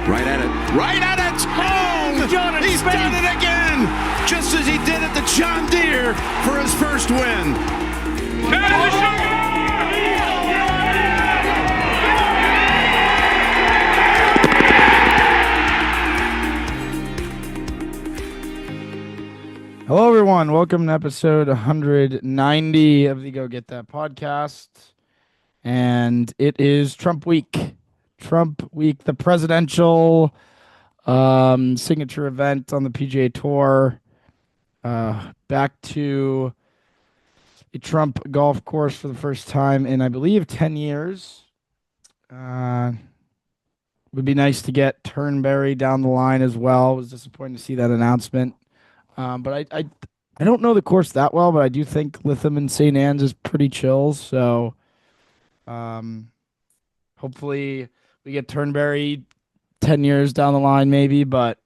Right at it. Right at it. Oh, he's done it again. Just as he did at the John Deere for his first win. Hello, everyone. Welcome to episode 190 of the Go Get That podcast. And it is Trump Week. Trump Week, the presidential signature event on the PGA Tour. Back to a Trump golf course for the first time in, I believe, 10 years. Would be nice to get Turnberry down the line as well. Was disappointed to see that announcement. But I don't know the course that well, but I do think Lytham and St. Anne's is pretty chill. So hopefully we get Turnberry 10 years down the line maybe. But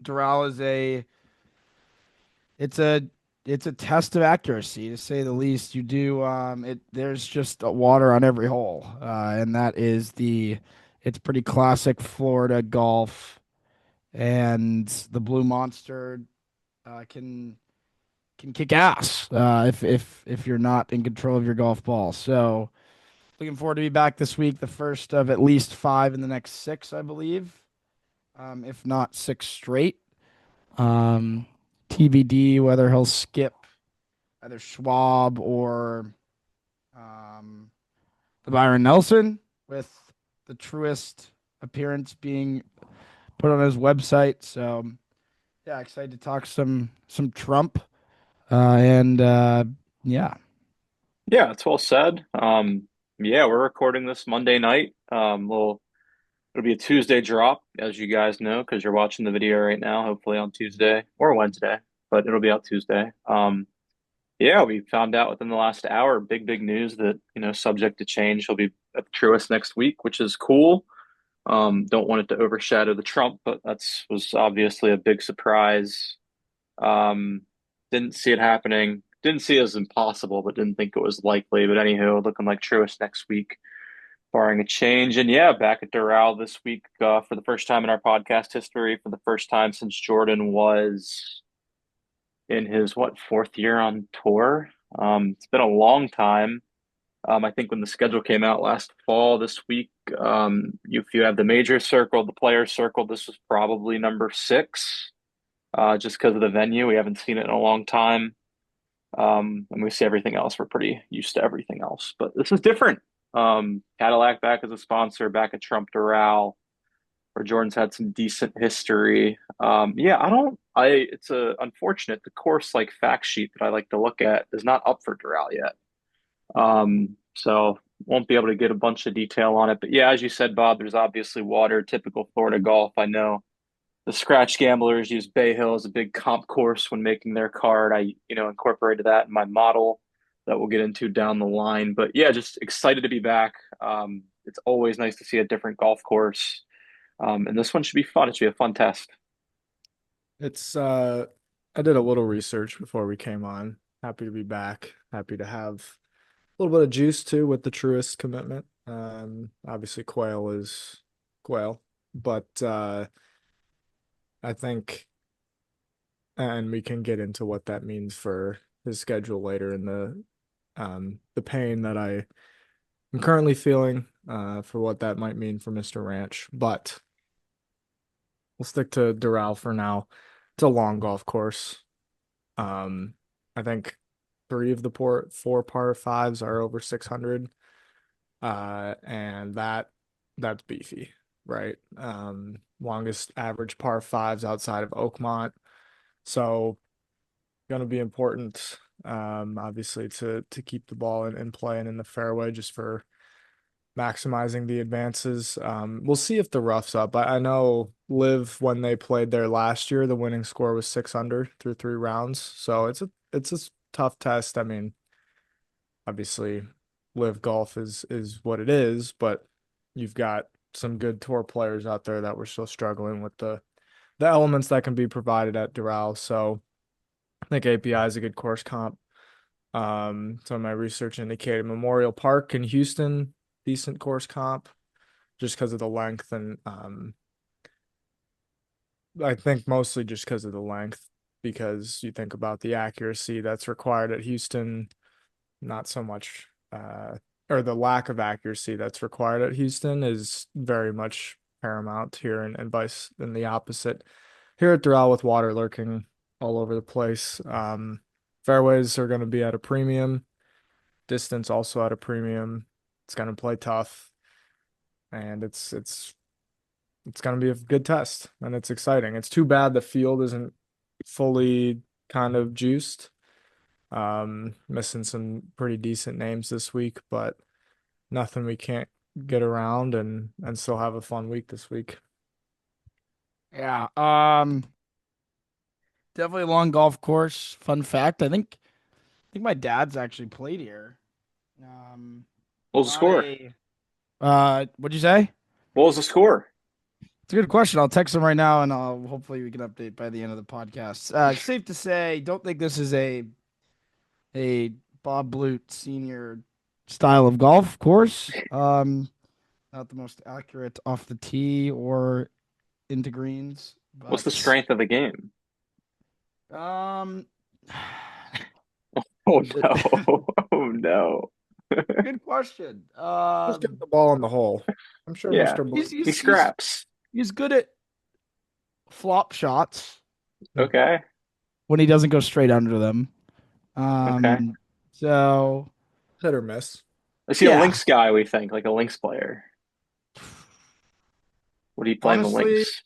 Doral is it's a test of accuracy, to say the least. You do there's just water on every hole. And that is it's pretty classic Florida golf. And the Blue Monster can kick ass if you're not in control of your golf ball. So looking forward to be back this week, the first of at least 5 in the next 6, I believe, if not 6 straight. TBD whether he'll skip either Schwab or the Byron Nelson, with the Truist appearance being put on his website. So yeah, excited to talk some Trump. Yeah. Yeah, it's well said. Yeah, we're recording this Monday night. It'll be a Tuesday drop, as you guys know, because you're watching the video right now, hopefully on Tuesday or Wednesday, but it'll be out Tuesday. Yeah, we found out within the last hour, big news that, subject to change, he'll be at Truist next week, which is cool. Don't want it to overshadow the Trump, but was obviously a big surprise. Didn't see it happening. Didn't see it as impossible, but didn't think it was likely. But anywho, looking like Truist next week, barring a change. And yeah, back at Doral this week for the first time in our podcast history, for the first time since Jordan was in his, 4th year on tour. It's been a long time. I think when the schedule came out last fall, this week, if you have the major circle, the players circle, this was probably number 6, just because of the venue. We haven't seen it in a long time. And we see everything else. We're pretty used to everything else, but this is different. Cadillac back as a sponsor, back at Trump Doral, where Jordan's had some decent history. It's unfortunate. The course fact sheet that I like to look at is not up for Doral yet. So won't be able to get a bunch of detail on it. But yeah, as you said, Bob, there's obviously water, typical Florida golf. I know the scratch gamblers use Bay Hill as a big comp course when making their card. I, incorporated that in my model that we'll get into down the line. But yeah, just excited to be back. It's always nice to see a different golf course. And this one should be fun. It should be a fun test. I did a little research before we came on. Happy to be back. Happy to have a little bit of juice too with the Truist commitment. Obviously Quail is Quail, but I think, and we can get into what that means for his schedule later in the pain that I am currently feeling for what that might mean for Mr. Ranch. But we'll stick to Doral for now. It's a long golf course. I think 3 of the 4 par 5s are over 600. And that's beefy, right? Longest average par 5s outside of Oakmont. So going to be important, obviously, to keep the ball in play and in the fairway, just for maximizing the advances. We'll see if the rough's up. I know Liv, when they played there last year, the winning score was 6 under through 3 rounds. So it's a tough test. I mean, obviously, Liv golf is what it is, but you've got some good tour players out there that were still struggling with the elements that can be provided at Doral. So I think API is a good course comp. So my research indicated Memorial Park in Houston, decent course comp, just because of the length and I think mostly just because of the length, because you think about the accuracy that's required at Houston, not so much, or the lack of accuracy that's required at Houston is very much paramount here, and vice and the opposite here at Doral with water lurking all over the place. Fairways are going to be at a premium, distance also at a premium. It's going to play tough, and it's going to be a good test, and it's exciting. It's too bad the field isn't fully kind of juiced. Missing some pretty decent names this week, but nothing we can't get around and still have a fun week this week. Yeah. Definitely a long golf course. Fun fact, I think my dad's actually played here. What was the Not score? a what'd you say? What was the score? It's a good question. I'll text him right now, and I'll hopefully we can update by the end of the podcast. Safe to say, don't think this is a Bob Blute senior style of golf course. Not the most accurate off the tee or into greens, What's the but strength of the game? um, Oh no. Oh no. good question. Just get the ball in the hole. I'm sure Yeah. Mr. He's He scraps. he's good at flop shots Okay. when he doesn't go straight under them. Okay. So hit or miss. Is he a yeah, links guy, we think, like a links player? Would he play in the honestly, links?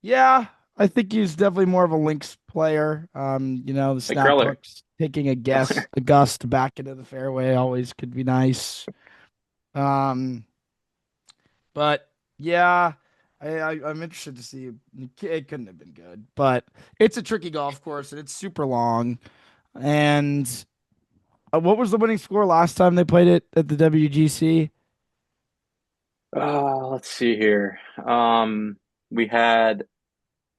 yeah, I think he's definitely more of a links player. The Like snap Greller. hooks, taking a gust back into the fairway always could be nice. Um, but yeah, I'm interested to see. It couldn't have been good, but it's a tricky golf course and it's super long. And what was the winning score last time they played it at the WGC? Let's see here. We had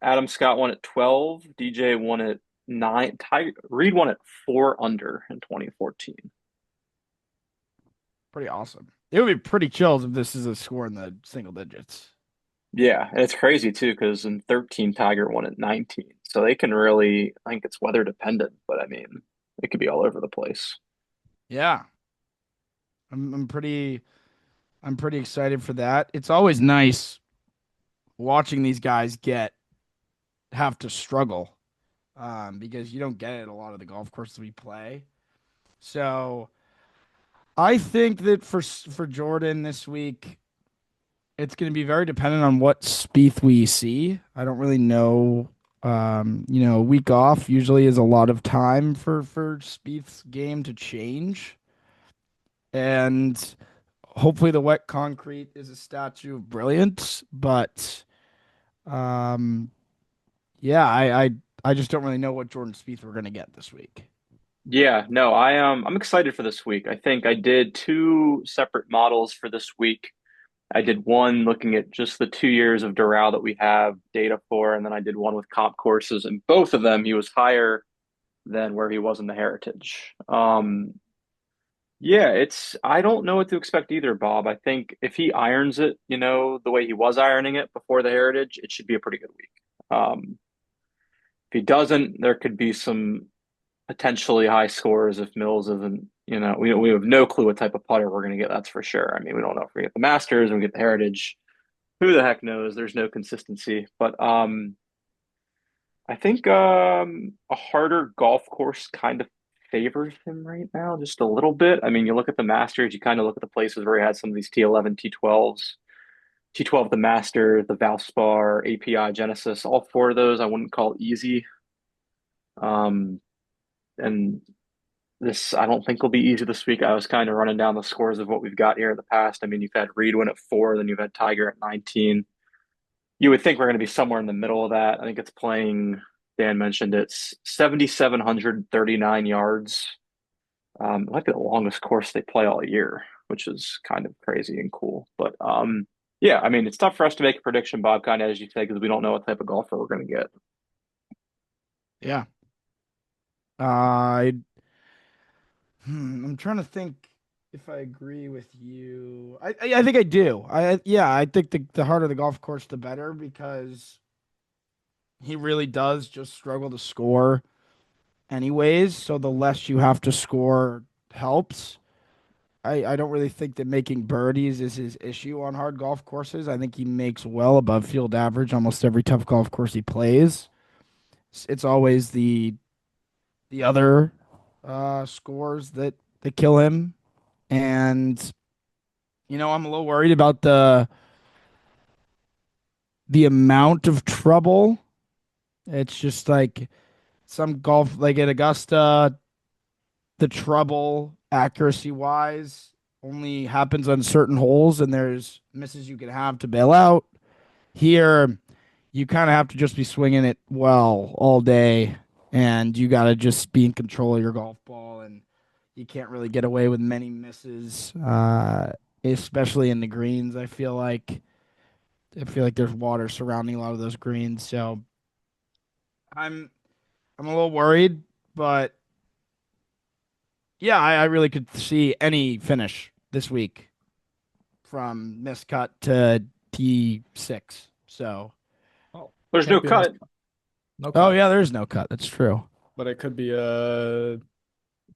Adam Scott won at 12, DJ won at 9, Reed won at 4 under in 2014. Pretty awesome. It would be pretty chills if this is a score in the single digits. Yeah, and it's crazy too because in 13 Tiger won at 19. So they can really, I think it's weather dependent, but I mean, it could be all over the place. Yeah, I'm pretty excited for that. It's always nice watching these guys have to struggle, because you don't get it at a lot of the golf courses we play. So I think that for Jordan this week, it's going to be very dependent on what Spieth we see. I don't really know. A week off usually is a lot of time for Spieth's game to change, and hopefully the wet concrete is a statue of brilliance. But um, yeah, I just don't really know what Jordan Spieth we're going to get this week. Yeah, no, I'm excited for this week. I think I did two separate models for this week. I did one looking at just the 2 years of Doral that we have data for, and then I did one with comp courses, and both of them he was higher than where he was in the Heritage. Yeah, it's I don't know what to expect either, Bob. I think if he irons it, the way he was ironing it before the Heritage, it should be a pretty good week. If he doesn't, there could be some potentially high scores if Mills isn't, we have no clue what type of putter we're going to get. That's for sure. I mean, we don't know if we get the Masters or we get the Heritage. Who the heck knows? There's no consistency. But I think a harder golf course kind of favors him right now, just a little bit. I mean, you look at the Masters, you kind of look at the places where he had some of these T11, T12s. T12, the Master, the Valspar, API, Genesis, all four of those I wouldn't call easy. And this I don't think will be easy this week. I was kind of running down the scores of what we've got here in the past. I mean, you've had Reed win at 4, then you've had Tiger at 19. You would think we're going to be somewhere in the middle of that. I think it's playing, Dan mentioned it's 7,739 yards. It might be the longest course they play all year, which is kind of crazy and cool. But yeah, I mean, it's tough for us to make a prediction, Bob, kind of as you say, because we don't know what type of golfer we're going to get. Yeah. I I'm trying to think if I agree with you. I think I do. I think the harder the golf course, the better, because he really does just struggle to score anyways. So the less you have to score helps. I don't really think that making birdies is his issue on hard golf courses. I think he makes well above field average almost every tough golf course he plays. It's always the other scores that kill him. And I'm a little worried about the amount of trouble. It's just like some golf, like at Augusta, the trouble accuracy wise only happens on certain holes, and there's misses you can have to bail out. Here, you kind of have to just be swinging it well all day, and you got to just be in control of your golf ball, and you can't really get away with many misses, especially in the greens. I feel like there's water surrounding a lot of those greens, so I'm a little worried, but yeah, I really could see any finish this week from miscut to T6. So, Oh, There's no can't be a cut. no oh cut. yeah, there's no cut. That's true. But it could be a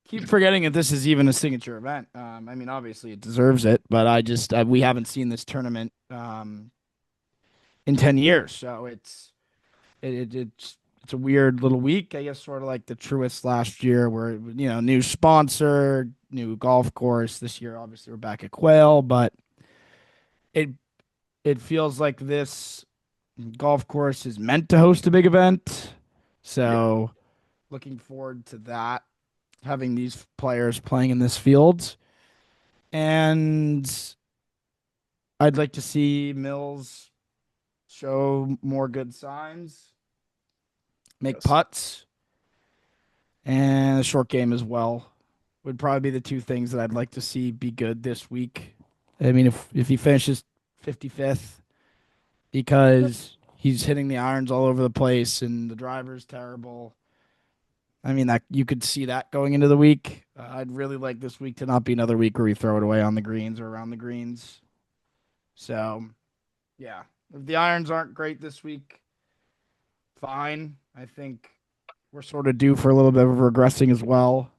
Keep forgetting that this is even a signature event. I mean, obviously it deserves it, but we haven't seen this tournament in 10 years, so it's a weird little week, I guess, sort of like the Truist last year, where new sponsor, new golf course. This year, obviously, we're back at Quail, but it it feels like this golf course is meant to host a big event. Yep. So, looking forward to that, having these players playing in this field, and I'd like to see Mills show more good signs, make yes. putts, and a short game as well would probably be the two things that I'd like to see be good this week. I mean, if he finishes 55th, because he's hitting the irons all over the place and the driver's terrible. I mean, that you could see that going into the week. I'd really like this week to not be another week where we throw it away on the greens or around the greens. So, yeah, if the irons aren't great this week, fine. I think we're sort of due for a little bit of regressing as well.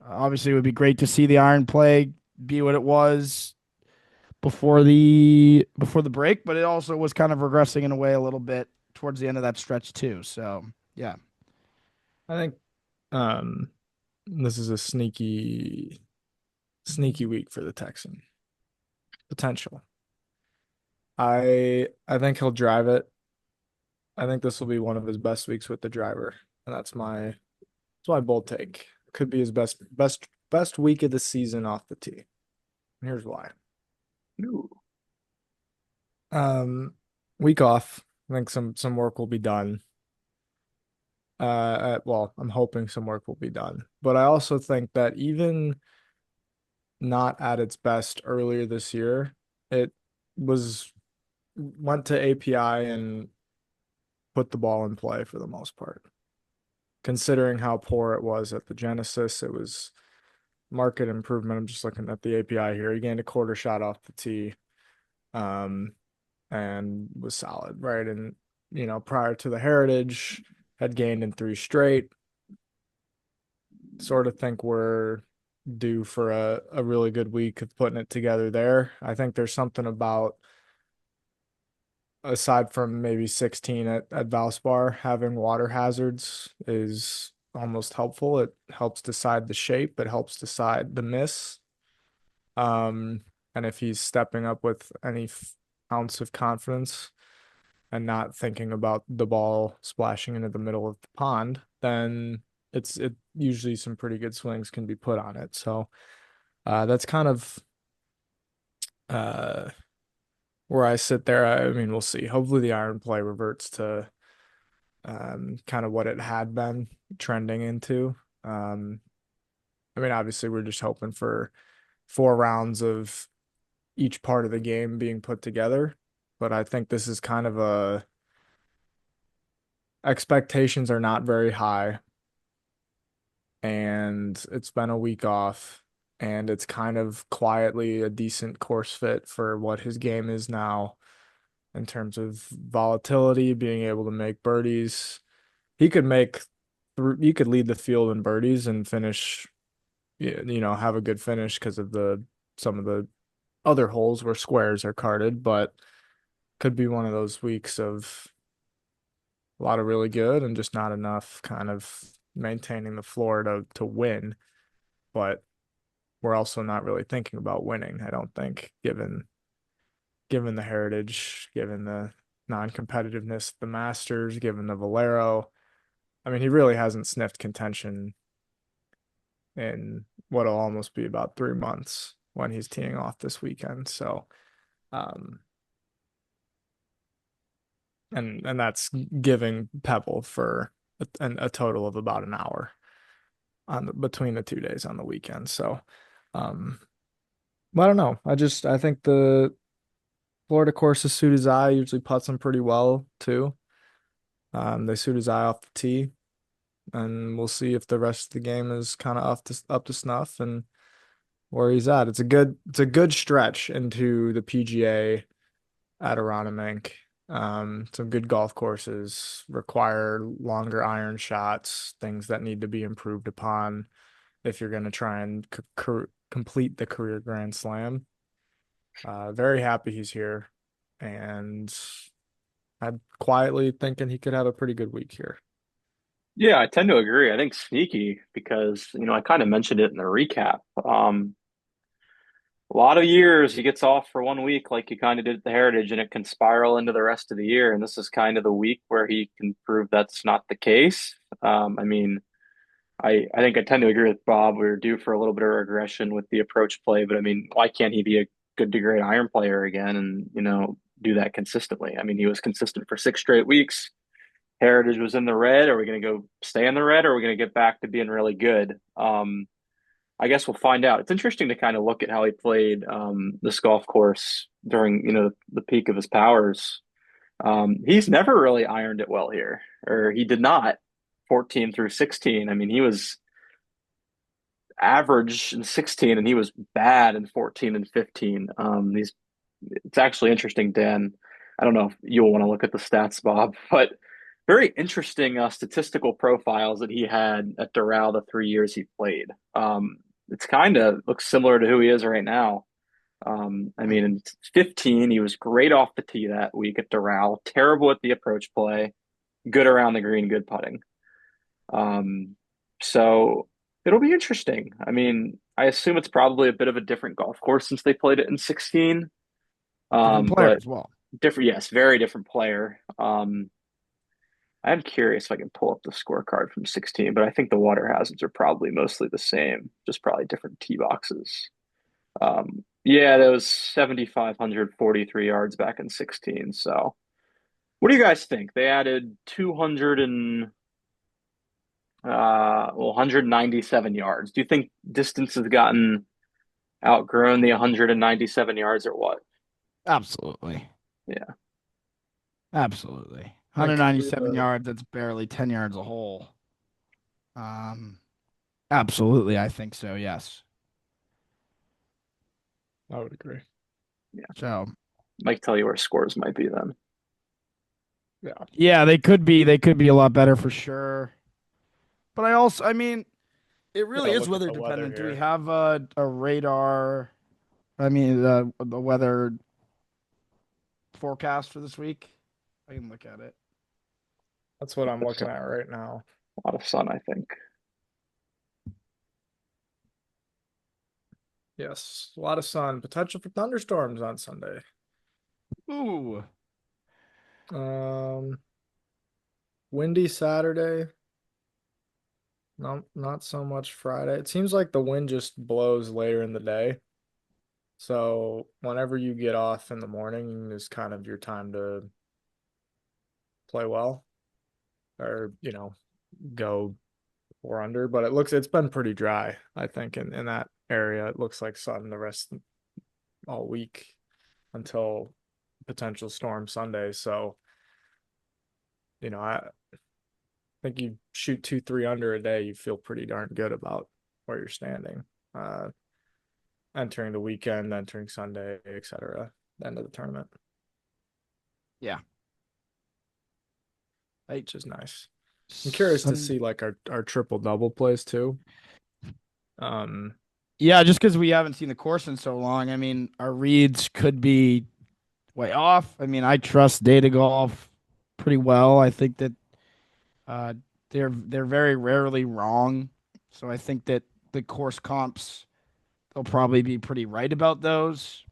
Obviously, it would be great to see the iron play be what it was before the break, but it also was kind of regressing in a way a little bit towards the end of that stretch too. So yeah, I think um this is a sneaky week for the Texan. Potential. I think he'll drive it. I think this will be one of his best weeks with the driver. And that's my bold take. Could be his best week of the season off the tee. And here's why. Ooh. Week off. I think some work will be done. Well, I'm hoping some work will be done. But I also think that even not at its best earlier this year, it went to API and put the ball in play for the most part. Considering how poor it was at the Genesis, it was market improvement. I'm just looking at the API here. He gained a quarter shot off the tee, and was solid, right? And prior to the Heritage, had gained in 3 straight. Sort of think we're due for a really good week of putting it together there. I think there's something about, aside from maybe 16 at Valspar, having water hazards is almost helpful. It helps decide the shape, it helps decide the miss. And if he's stepping up with any ounce of confidence and not thinking about the ball splashing into the middle of the pond, then it usually some pretty good swings can be put on it. So that's kind of where I sit there. I mean, we'll see. Hopefully the iron play reverts to kind of what it had been trending into. I mean, obviously we're just hoping for 4 rounds of each part of the game being put together, but I think this is kind of expectations are not very high, and it's been a week off. and it's kind of quietly a decent course fit for what his game is now in terms of volatility, being able to make birdies. He could he could lead the field in birdies and finish, have a good finish because of some of the other holes where squares are carded, but could be one of those weeks of a lot of really good and just not enough kind of maintaining the floor to win. But we're also not really thinking about winning, I don't think, given the heritage, given the non-competitiveness of the Masters, given the Valero. I mean, he really hasn't sniffed contention in what'll almost be about 3 months when he's teeing off this weekend. So, um, and that's giving Pebble for a total of about an hour between the 2 days on the weekend. So, um, I don't know. I think the Florida courses suit his eye. Usually puts him pretty well too. They suit his eye off the tee, and we'll see if the rest of the game is kind of up to snuff and where he's at. It's a good stretch into the PGA at Aronimink. Some good golf courses require longer iron shots, things that need to be improved upon if you're going to try and complete the career Grand Slam. Very happy he's here, and I'm quietly thinking he could have a pretty good week here. Yeah, I tend to agree. I think sneaky because, I kind of mentioned it in the recap. A lot of years he gets off for 1 week, like he kind of did at the Heritage, and it can spiral into the rest of the year. And this is kind of the week where he can prove that's not the case. I mean, I think I tend to agree with Bob. We were due for a little bit of regression with the approach play, but I mean, why can't he be a good to great iron player again and, do that consistently? I mean, he was consistent for 6 straight weeks. Heritage was in the red. Are we going to go stay in the red, or are we going to get back to being really good? I guess we'll find out. It's interesting to kind of look at how he played this golf course during, the peak of his powers. He's never really ironed it well here, or he did not 14 through 16. I mean, he was average in 16 and he was bad in 14 and 15. It's actually interesting, Dan. I don't know if you'll want to look at the stats, Bob, but very interesting statistical profiles that he had at Doral the 3 years he played. It's kind of looks similar to who he is right now. I mean, in 15, he was great off the tee that week at Doral, terrible at the approach play, good around the green, good putting. So it'll be interesting. I mean, I assume it's probably a bit of a different golf course since they played it in 16. Different player But as well. different, yes, very different player. I'm curious if I can pull up the scorecard from 16, but I think the water hazards are probably mostly the same, just probably different tee boxes. Yeah, that was 7,543 yards back in 16. So what do you guys think? They added 197 yards. Do you think distance has gotten outgrown the 197 yards or what? Absolutely. Yeah. Absolutely. I could be 197 yards, that's barely 10 yards a hole. Absolutely, I think so, yes. I would agree. Yeah. So, Might tell you where scores might be then. yeah, they could be a lot better for sure. But I mean, it really Yeah, is look at weather the weather dependent. Do we here. have a radar? I mean, the weather forecast for this week? I can look at it. That's what I'm looking at right now. A lot of sun, I think. Yes, a lot of sun. Potential for thunderstorms on Sunday. Ooh. Windy Saturday. No, not so much Friday. It seems like the wind just blows later in the day. So whenever you get off in the morning is kind of your time to play well or, go 4 under. But it's been pretty dry, I think, in that area. It looks like sun the rest all week until potential storm Sunday. So, I think you shoot 2, 3 under a day, you feel pretty darn good about where you're standing. entering the weekend, entering Sunday, etc. The end of the tournament, Yeah. which is nice. I'm curious to Sun- see like our triple double plays too. yeah, just because we haven't seen the course in so long. I mean, our reads could be way off. I mean, I trust Data Golf pretty well. I think that uh, they're very rarely wrong. So I think that the course comps, they'll probably be pretty right about those.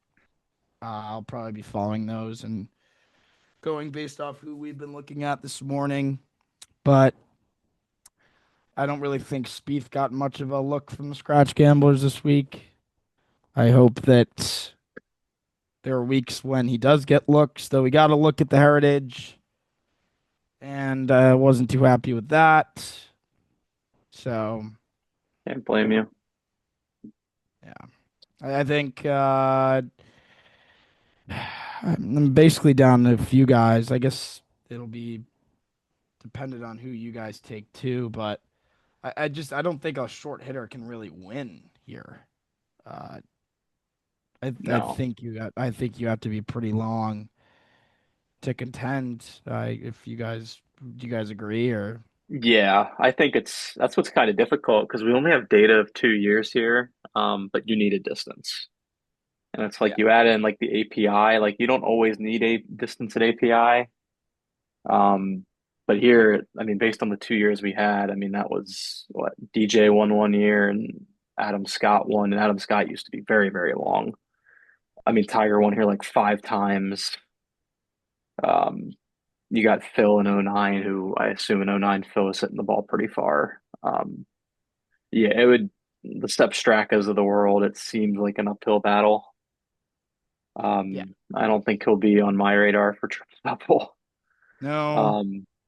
I'll probably be following those and going based off who we've been looking at this morning. But I don't really think Spieth got much of a look from the scratch gamblers this week. I hope that there are weeks when he does get looks, though we got to look at the Heritage, and I wasn't too happy with that. So, Can't blame you. yeah, I think I'm basically down to a few guys. I guess it'll be dependent on who you guys take too, but I don't think a short hitter can really win here. Uh, I No. think I think you have to be pretty long to contend. If do you guys agree or Yeah, I think that's what's kind of difficult because we only have data of 2 years here, but you need a distance. And it's like yeah you add in like the API, like you don't always need a distance at API. Um, but here, I mean, based on the 2 years we had, I mean, that was what DJ won 1 year and Adam Scott won, and Adam Scott used to be very, very long. I mean, Tiger won here like 5 times. Um, you got Phil in '09, who I assume in '09 Phil was hitting the ball pretty far. Yeah, it would the Step Strakas of the world, it seems like an uphill battle. yeah I don't think he'll be on my radar for triple double. no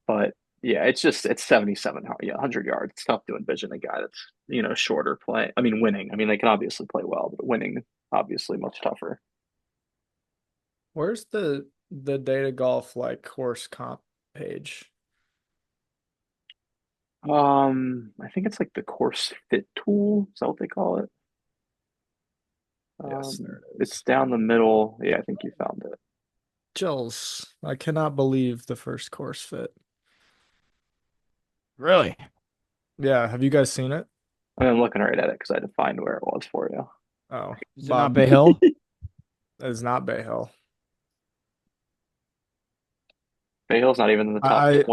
But yeah, it's 77 100 yards. It's tough to envision a guy that's, shorter play. I mean, winning. I mean, they can obviously play well, but winning obviously much tougher. Where's the data golf like course comp page? I think it's like the course fit tool. Is that what they call it? Yes, there it It's is. down the middle. Yeah, I think you found it. Jills, I cannot believe the first course fit. really. Yeah, have you guys seen it? I'm looking right at it because I had to find where it was for you. Oh, Is it not Bob, Bay Hill? it's not Bay Hill. Bay Hill's not even in the top I think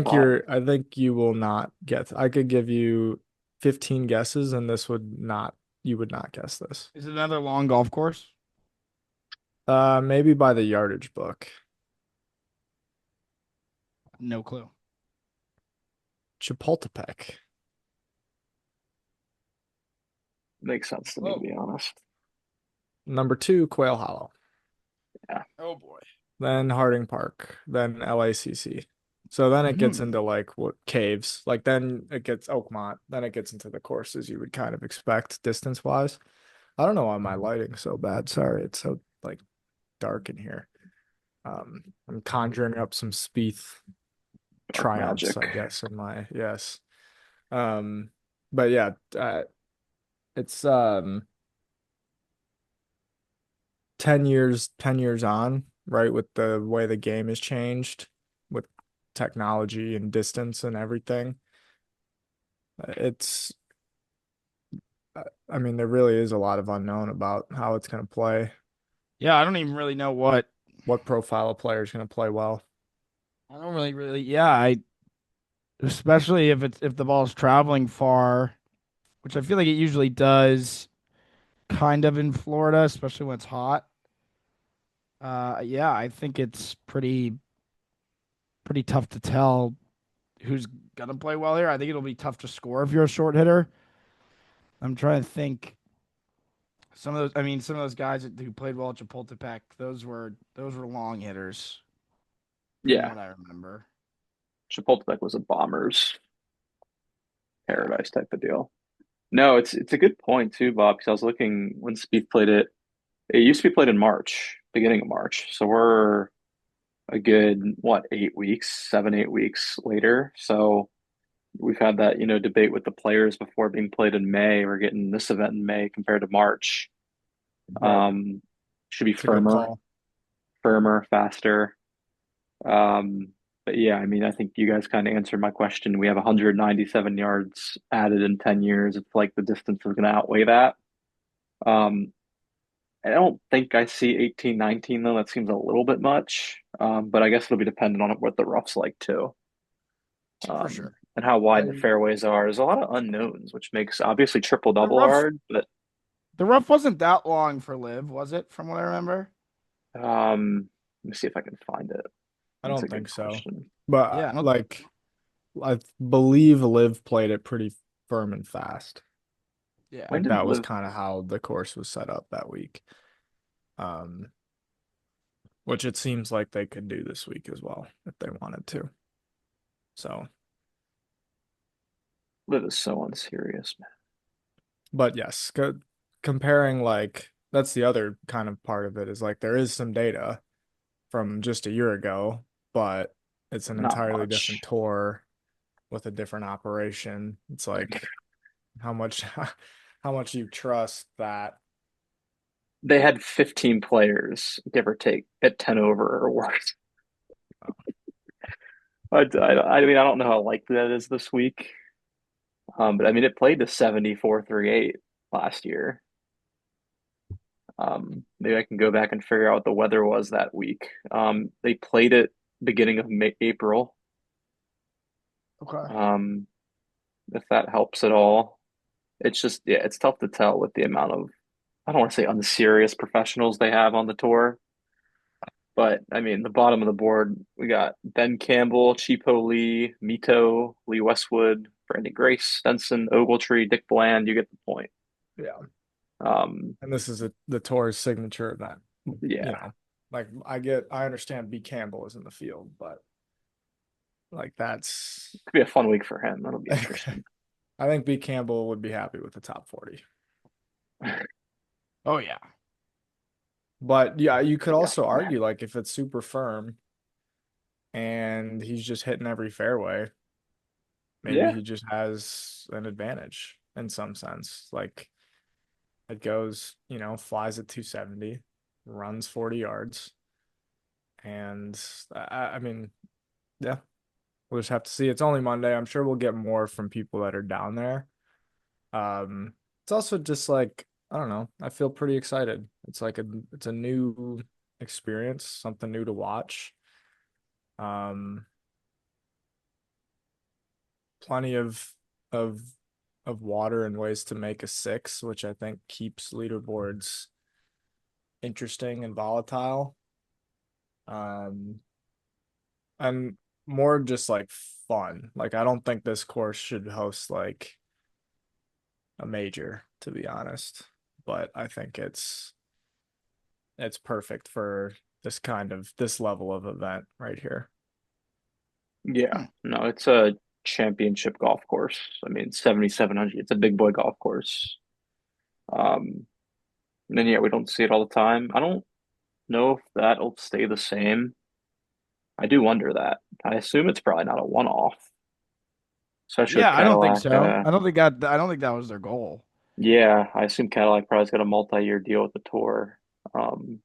25. I think you will not get. I could give you 15 guesses and this would not you would not guess this. Is it another long golf course? Maybe by the yardage book. No clue. Chapultepec. Makes sense to me, to Oh, be honest. Number 2, Quail Hollow. Yeah. oh boy. Then Harding Park, then LACC. So then it gets Mhm. into like what caves, like then it gets Oakmont, then it gets into the courses you would kind of expect distance wise. I don't know why my lighting's so bad. Sorry, it's so like dark in here. I'm conjuring up some Spieth Dark triumphs, I magic. guess, in my yes. Um, but yeah, it's 10 years on, right, with the way the game has changed with technology and distance and everything. It's I mean, there really is a lot of unknown about how it's going to play, Yeah, I don't even really know what profile of player is going to play well. I don't really yeah, I especially if the ball's traveling far, which I feel like it usually does kind of in Florida, especially when it's hot. Yeah, I think it's pretty tough to tell who's gonna play well here. I think it'll be tough to score if you're a short hitter. I'm trying to think. Some of those guys who played well at Chapultepec, those were long hitters, from Yeah. what I remember. Chapultepec was a bomber's paradise type of deal. No, it's a good point too, Bob, because I was looking when Spieth played it. It used to be played in March, beginning of March. So we're a good, what, 8 weeks, 7, 8 weeks later. So we've had that, debate with the players before being played in May. We're getting this event in May compared to March. Right. Should be It's a good call. firmer, faster. Um, but yeah, I mean, I think you guys kind of answered my question. We have 197 yards added in 10 years. It's like the distance is going to outweigh that. Um, I don't think I see 18, 19 though. That seems a little bit much. But I guess it'll be dependent on what the rough's like too. For sure. And how wide the I fairways are. There's a lot of unknowns, which makes obviously triple The double rough hard. But the rough wasn't that long for Liv, was it? From what I remember. let me see if I can find it. I That's a don't good think so. question. But Yeah, I don't. like I believe Liv played it pretty firm and fast. Yeah. When Like did that was Liv? kind of how the course was set up that week. Um, which it seems like they could do this week as well if they wanted to. So, Liv is so unserious, man. but yes, comparing like that's the other kind of part of it is like there is some data from just a year ago, but it's an Not entirely different much. tour with a different operation. It's like how much how much you trust that. They had 15 players, give or take, at 10 over or worse. I mean, I don't know how likely that is this week. But I mean, it played to 74-38 last year. Maybe I can go back and figure out what the weather was that week. They played it beginning of April. Okay. If that helps at all. It's just, yeah, it's tough to tell with the amount of, I don't want to say unserious professionals they have on the tour. But I mean, the bottom of the board, we got Ben Campbell, Cheapo Lee, Mito, Lee Westwood, Brandon Grace, Stenson, Ogletree, Dick Bland. You get the point. Yeah. Um, And this is the tour's signature event. yeah, Like I understand B Campbell is in the field, but like that's could be a fun week for him. That'll be interesting. I think B Campbell would be happy with the top 40. Oh yeah. But yeah, you could Yeah, also argue like if it's super firm and he's just hitting every fairway, maybe yeah, he just has an advantage in some sense. Like it goes, flies at 270, runs 40 yards. And I mean, yeah, we'll just have to see. It's only Monday. I'm sure we'll get more from people that are down there. It's also just like, I don't know, I feel pretty excited. It's a new experience, something new to watch. Um, Plenty of of water and ways to make a six, which I think keeps leaderboards interesting and volatile. Um, and more just like fun. Like I don't think this course should host like a major, to be honest. But I think it's perfect for this level of event right here. yeah. No, it's a championship golf course. I mean, 7,700. It's a big boy golf course. Um, and then yeah, we don't see it all the time. I don't know if that'll stay the same. I do wonder that. I assume it's probably not a one-off, especially with Yeah, I don't think Cadillac. so. I don't think that was their goal. Yeah, I assume Cadillac probably's got a multi-year deal with the tour. So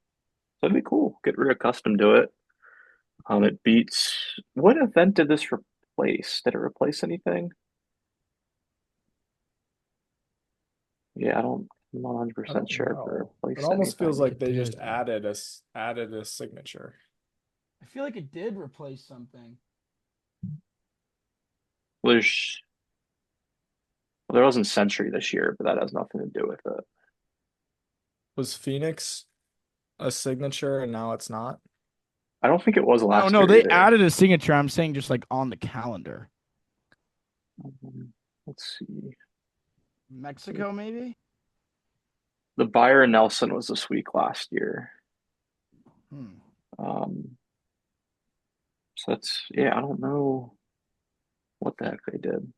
it'd be cool. Get reaccustomed to it. It beats what event did this replace? Did it replace anything? Yeah, I'm not I 100% don't sure if it know. It replaced almost feels anything. like It they just did. added a signature. I feel like it did replace something. There's well, there wasn't Century this year, but that has nothing to do with it. Was Phoenix a signature and now it's not? I don't think it was No, last no, year they either. added a signature. I'm saying just like on the calendar. Let's see. Mexico, maybe? The Byron Nelson was this week last year. Hmm. Um, so that's yeah, I don't know what the heck they did.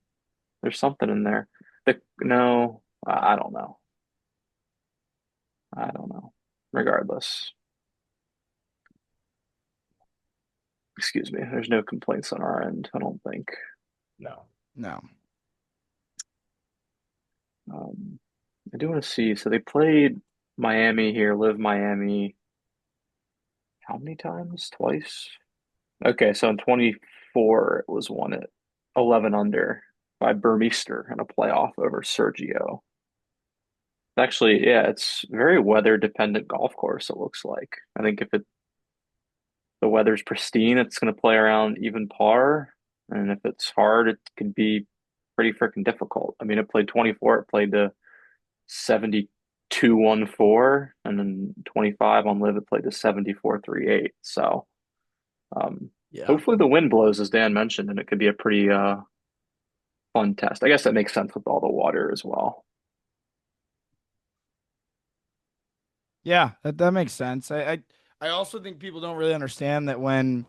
There's something in there. No, I don't know. I don't know. Regardless, excuse me. There's no complaints on our end, I don't think. No. No. Um, I do want to see. So they played Miami here, live Miami. How many times? Twice? Okay, so in 24, it was won at 11 under by Burmeister in a playoff over Sergio. Actually, yeah, it's very weather dependent golf course, it looks like. I think if the weather's pristine, it's going to play around even par. And if it's hard, it could be pretty freaking difficult. I mean, it played 24, it played to 72-1-4, and then 25 on live, it played to 74-3-8. So Yeah. hopefully the wind blows, as Dan mentioned, and it could be a pretty fun test. I guess that makes sense with all the water as well. Yeah, that makes sense. I also think people don't really understand that when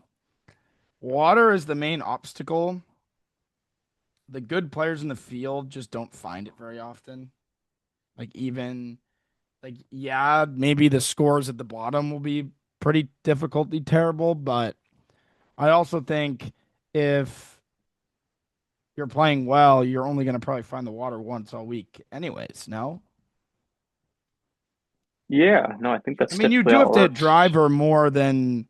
water is the main obstacle, the good players in the field just don't find it very often. Like even like yeah, maybe the scores at the bottom will be pretty difficultly terrible, but I also think if you're playing well, you're only going to probably find the water once all week anyways, no? Yeah, no, I think I that's mean, you typically do how it have to hit works. driver more than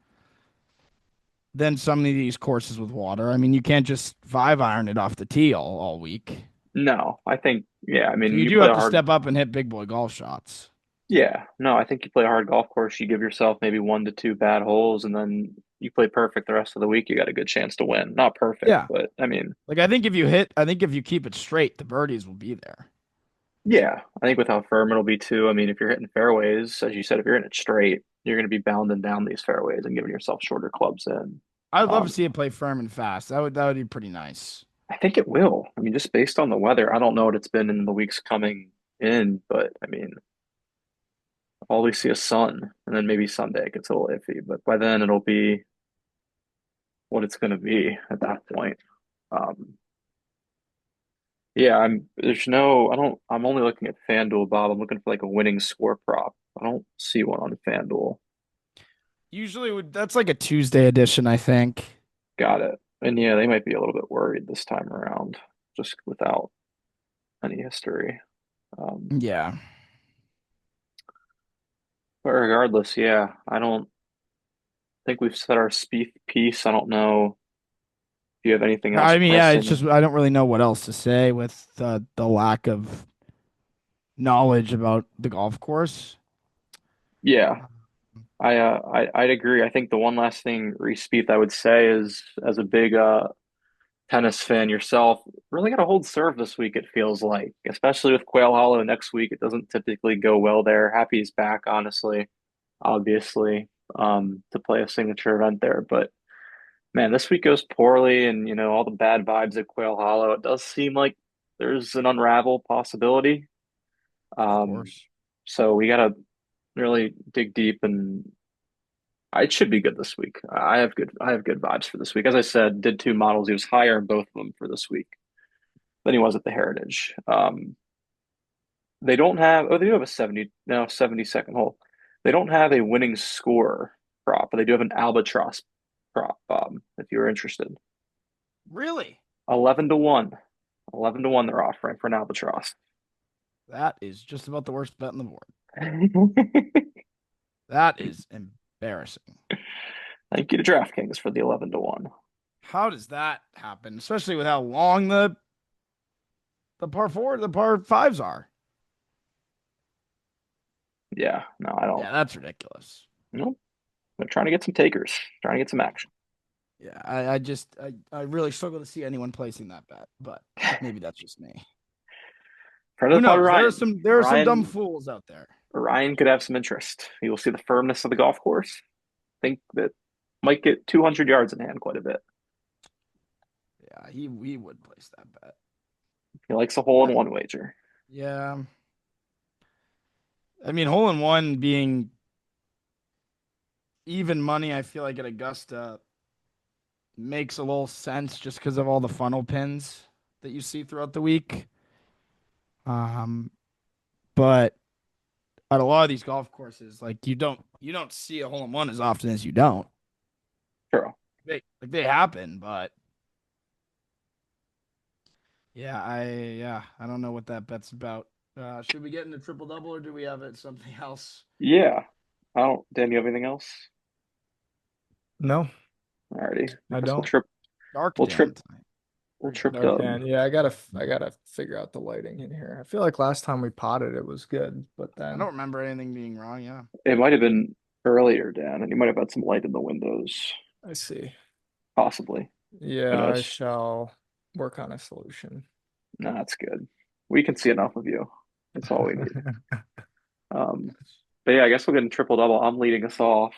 some of these courses with water. I mean, you can't just 5-iron it off the tee all week. No, I think, yeah, I So mean, you you do play have a to hard, step up and hit big boy golf shots. yeah, no, I think you play a hard golf course, you give yourself maybe 1 to 2 bad holes, and then you play perfect the rest of the week, you got a good chance to win. Not perfect, Yeah. but I mean, Like I think if you keep it straight, the birdies will be there. yeah, I think with how firm it'll be too. I mean, if you're hitting fairways, as you said, if you're hitting it straight, you're going to be bounding down these fairways and giving yourself shorter clubs in. I'd love to Um, see it play firm and fast. That would be pretty nice. I think it will. I mean, just based on the weather, I don't know what it's been in the weeks coming in, but I mean, all we see is sun, and then maybe Sunday it gets a little iffy, but by then it'll be what it's going to be at that point. Um, yeah, I'm only looking at FanDuel, Bob. I'm looking for like a winning score prop. I don't see one on FanDuel. Usually that's like a Tuesday edition, I think. Got it. And yeah, they might be a little bit worried this time around, just without any history. Um, Yeah. but regardless, yeah, I don't think we've said our Spieth piece. I don't know if you have anything else I mean, yeah, it's pressing. just I don't really know what else to say with the lack of knowledge about the golf course. Yeah, I'd agree. I think the one last thing, Reese Spieth, I would say is as a big tennis fan yourself, really got to hold serve this week, it feels like, especially with Quail Hollow next week. It doesn't typically go well there. Happy he's back, honestly, obviously, to play a signature event there. But man, this week goes poorly, and all the bad vibes at Quail Hollow. It does seem like there's an unravel possibility. Of Um, course. so we gotta really dig deep, and it should be good this week. I have good vibes for this week. As I said, did two models. He was higher in both of them for this week than he was at the Heritage. They don't have, oh, they do have a 70, no, 72nd hole. They don't have a winning score prop, but they do have an albatross prop, if you're interested. Really? 11 to 1. 11 to 1 they're offering for an albatross. That is just about the worst bet on the board. Thank That is embarrassing. you to DraftKings for the 11 to 1. How does that happen? Especially with how long the par fives are. Yeah, no, I don't. Yeah, that's ridiculous. Nope. They're trying to get some takers, trying to get some action. Yeah, I really struggle to see anyone placing that bet, but maybe that's just me. Friend Who of the pod, knows? Ryan. There are some dumb Ryan fools out there. Ryan could have some interest. He will see the firmness of the golf course. Think that might get 200 yards in hand quite a bit. Yeah, he would place that bet. He likes a hole in one wager. Yeah. I mean, hole in one being even money, I feel like at Augusta makes a little sense just because of all the funnel pins that you see throughout the week. But at a lot of these golf courses, like you don't see a hole in one as often as you don't. True. They happen, but yeah, I don't know what that bet's about. Should we get into triple double or do we have it something else? Yeah. I don't. Dan, you have anything else? No, Alrighty. I I guess we'll don't. trip. Dark We'll Dan trip. tonight. We'll trip Dark dub. Dan. Yeah, I gotta figure out the lighting in here. I feel like last time we potted it was good, but I then don't remember anything being wrong. Yeah. It might have been earlier, Dan, and you might have had some light in the windows, I see. possibly. Who Yeah, I knows? shall work on a solution. No, that's good. We can see enough of you. That's all we need. Um, but yeah, I guess we'll get in triple double. I'm leading us off.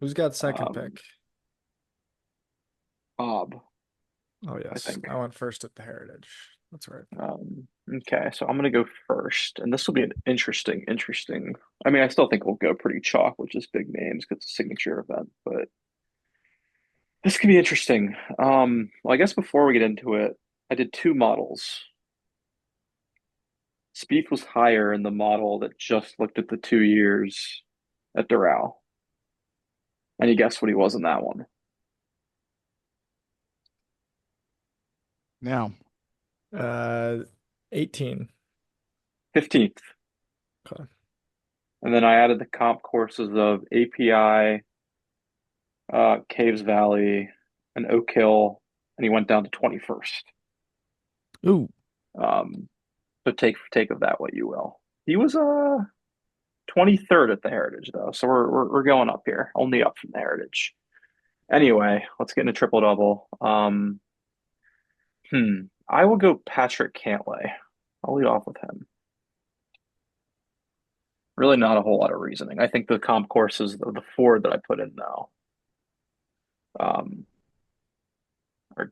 Who's got second Um, pick? Bob, Oh I yes, think. I went first at the Heritage. That's right. Okay, so I'm gonna go first, and this will be an interesting. I mean, I still think we'll go pretty chalk, which is big names because it's a signature event, but this could be interesting. Well, I guess before we get into it, I did two models. Spieth was higher in the model that just looked at the 2 years at Doral. And you guess what he was in that one? Now, 18. 15th. Okay. And then I added the comp courses of API, Caves Valley, and Oak Hill, and he went down to 21st. ooh, So take of that what you will. He was 23rd at the Heritage though, so we're going up here, only up from the Heritage. Anyway, let's get into triple double. I will go Patrick Cantlay. I'll lead off with him. Really not a whole lot of reasoning. I think the comp courses, the four that I put in now, are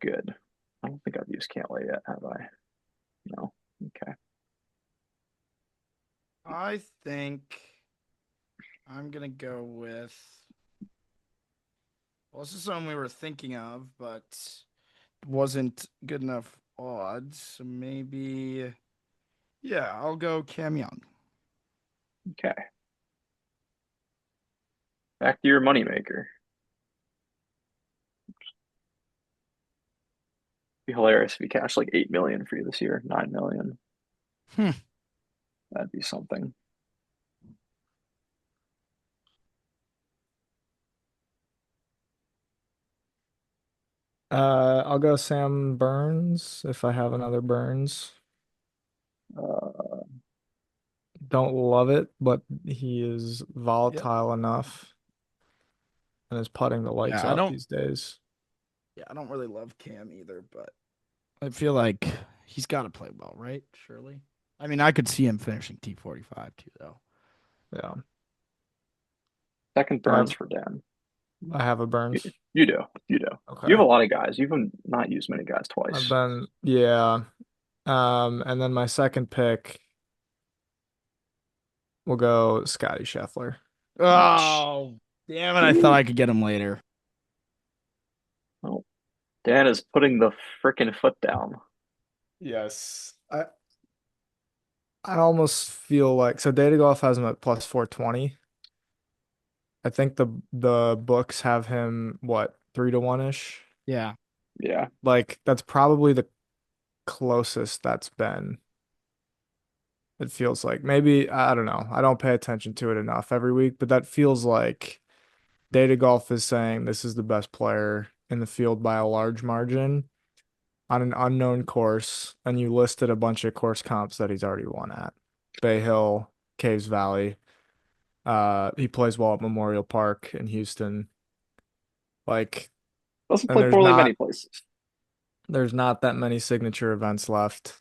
good. I don't think I've used Cantlay yet, have I? No. Okay. I think I'm gonna go with. Well, this is something we were thinking of, but wasn't good enough odds. So maybe, yeah, I'll go Cam Young. Okay. Back to your moneymaker. Be hilarious if you cash like 8 million for you this year, 9 million. Hmm. That'd be something. I'll go Sam Burns if I have another Burns. Uh, Don't love it, but he is Yep. volatile enough and is putting the lights Yeah, I out don't. these days. Yeah, I don't really love Cam either, but I feel like he's got to play well, right? Surely. I mean, I could see him finishing T45 too, though. Yeah. second Do I Burns have for Dan. I have a You, Burns? you do. You do. You have Okay. a lot of guys. You've not used many guys I've twice. been yeah. And then my second pick will go Scotty Scheffler. Nice. Oh, damn it. I thought I could get him later. Well, Dan is putting the frickin' foot down. Yes. I almost feel like so Data Golf has him at plus 420. I think the books have him what 3-1-ish. Yeah. Yeah. Like that's probably the closest that's been. It feels like maybe I don't know. I don't pay attention to it enough every week, but that feels like Data Golf is saying this is the best player in the field by a large margin on an unknown course, and you listed a bunch of course comps that he's already won at. Bay Hill, Caves Valley. He plays well at Memorial Park in Houston. Like, Doesn't and play poorly many places. there's not that many signature events left.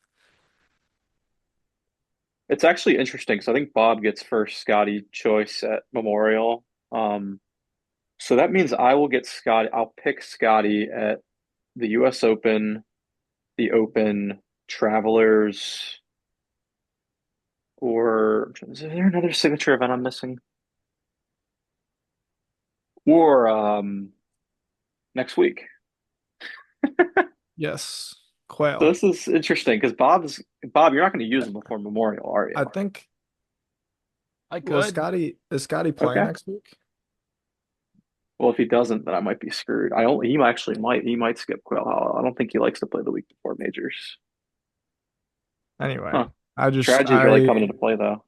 It's actually interesting because I think Bob gets first Scotty choice at Memorial. So that means I will get Scotty. I'll pick Scotty at the U.S. Open, the Open, Travelers, or is there another signature event I'm missing? Or next week. Yes, So Quail. this is interesting because Bob, you're not going to use him before Memorial, are you? I think I well, could. Is Scotty playing Okay. next week? Well, if he doesn't, then I might be screwed. He might skip Quail Hollow. I don't think he likes to play the week before majors. Anyway, Huh. Strategy's really coming into play though.